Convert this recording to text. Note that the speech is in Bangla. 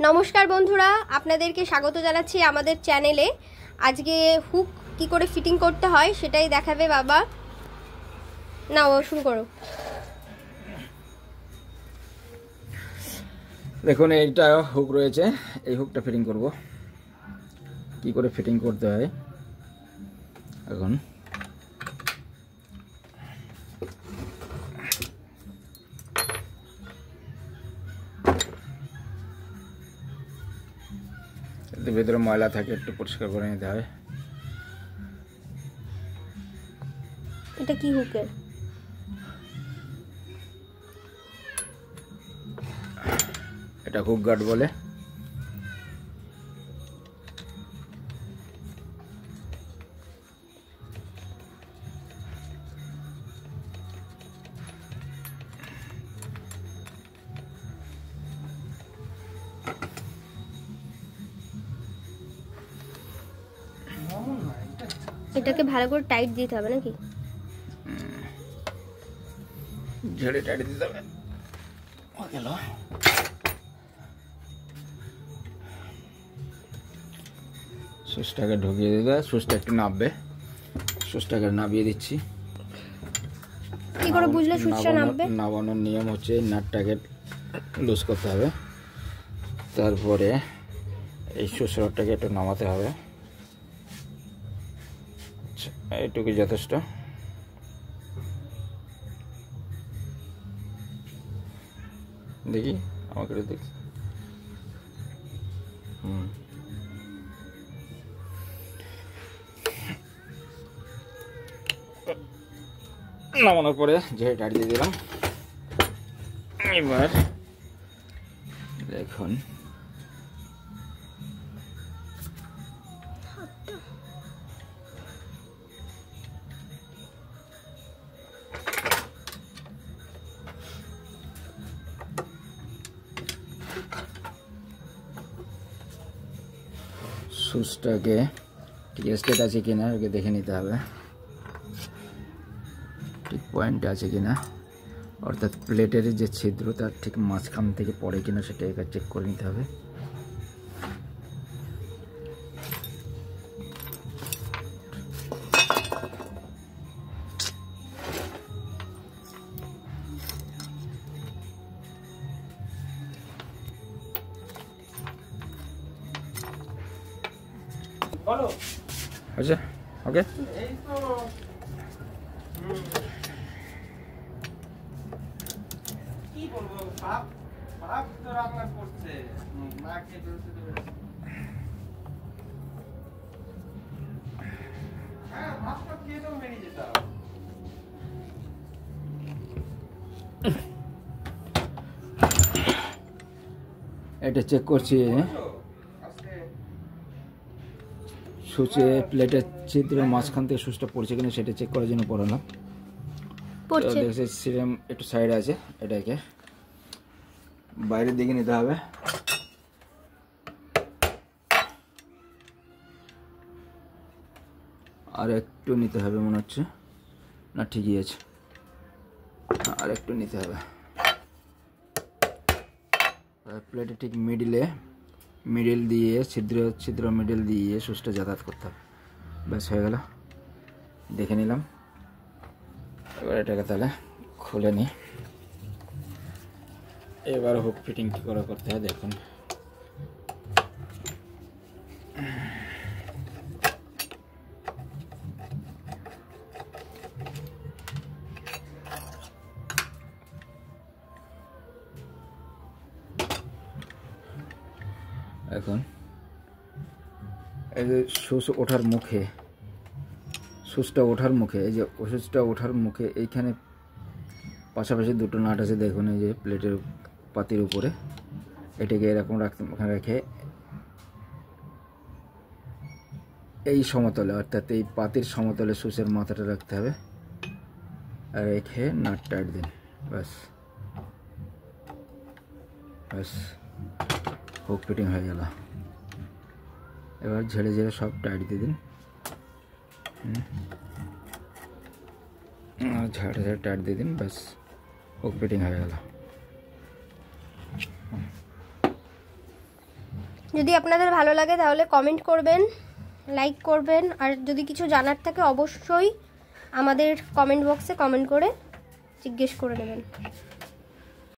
নমস্কার বন্ধুরা, আপনাদেরকে স্বাগত জানাচ্ছি আমাদের চ্যানেলে। আজকে হুক কি করে ফিটিং করতে হয় সেটাই দেখাবে বাবা। না ও শুরু করো। দেখুন এইটা হুক রয়েছে, এই হুকটা ফিটিং করব। কি করে ফিটিং করতে হয় এখন ভিতরে ময়লা থাকে, একটু পরিষ্কার করে নিতে হবে। এটা কি হুকের? এটা হুক গার্ড বলে। এটাকে ভালো করে টাইট দিতে হবে নাকি? ঝেড়ে টাইট দিতে হবে। গেল সুচটাকে ঢুকিয়ে দিতে, সুচটা একটু নাববে। সুচটাকে নাবিয়ে দিচ্ছি। কি করে বুঝলে সুচটা নামবে? নাবানোর নিয়ম হচ্ছে নাটটাকে লুজ করতে হবে, তারপরে এই সুচ রডটাকে একটু নামাতে হবে। এইটুকু যথেষ্ট। দেখি আমাকে দেখি। নামানোর পরে ঝেড়ে টাইট দিয়ে দিলাম। এবার দেখুন সুচটাকে ঠিক স্ট্রেট আছে কিনা ওকে দেখে নিতে হবে, ঠিক পয়েন্ট আছে কিনা, অর্থাৎ প্লেটের যে ছিদ্র তার ঠিক মাঝখান থেকে পড়ে কিনা সেটা এবার চেক করে নিতে হবে। আচ্ছা ওকে। কি বলবো, ভাব ভাব তো রান্না করছে না খেয়ে বেরোতে দেবে। হ্যাঁ, ভাবটা খেয়ে তো বেরিয়ে যেতাম। এটা চেক করছি, সুচে প্লেটের ছিদ্রের মাঝখান থেকে সুচটা পড়ছে কিনা সেটা চেক করার জন্য পড়ালাম। দেখছি সিরাম একটু সাইডে আছে, এটাকে বাইরের দিকে নিতে হবে। আর একটু নিতে হবে মনে হচ্ছে, না ঠিকই আছে, আর একটু নিতে হবে। প্লেটে ঠিক মিডিল দিয়ে ছিদ্র মিডিল দিয়ে সুচটা যাতায়াত করতে হবে। ব্যাস হয়ে গেল, দেখে নিলাম। এবার এটাকে তাহলে খুলে নিই। এবার হুক ফিটিং কী করে করতে হয় দেখুন। এখন এই যে সুচটা ওঠার মুখে এই যে সুচটা ওঠার মুখে এইখানে পাশাপাশি দুটো নাট আছে দেখুন, এই যে প্লেটের পাতির উপরে। এটাকে এরকম রেখে এই সমতলে, অর্থাৎ এই পাতির সমতলে সুচের মাথাটা রাখতে হবে, আর রেখে নাট টাইট দিন। ব্যাস হুক ফিটিং হয়ে গেল। এবার ঝেড়ে সব টাইট দিয়ে দিন। ঝেড়ে টাইট দিয়ে দিন, ব্যাস হুক ফিটিং হয়ে গেল। যদি আপনাদের ভালো লাগে তাহলে কমেন্ট করবেন, লাইক করবেন, আর যদি কিছু জানার থাকে অবশ্যই আমাদের কমেন্ট বক্সে কমেন্ট করে জিজ্ঞেস করে নেবেন।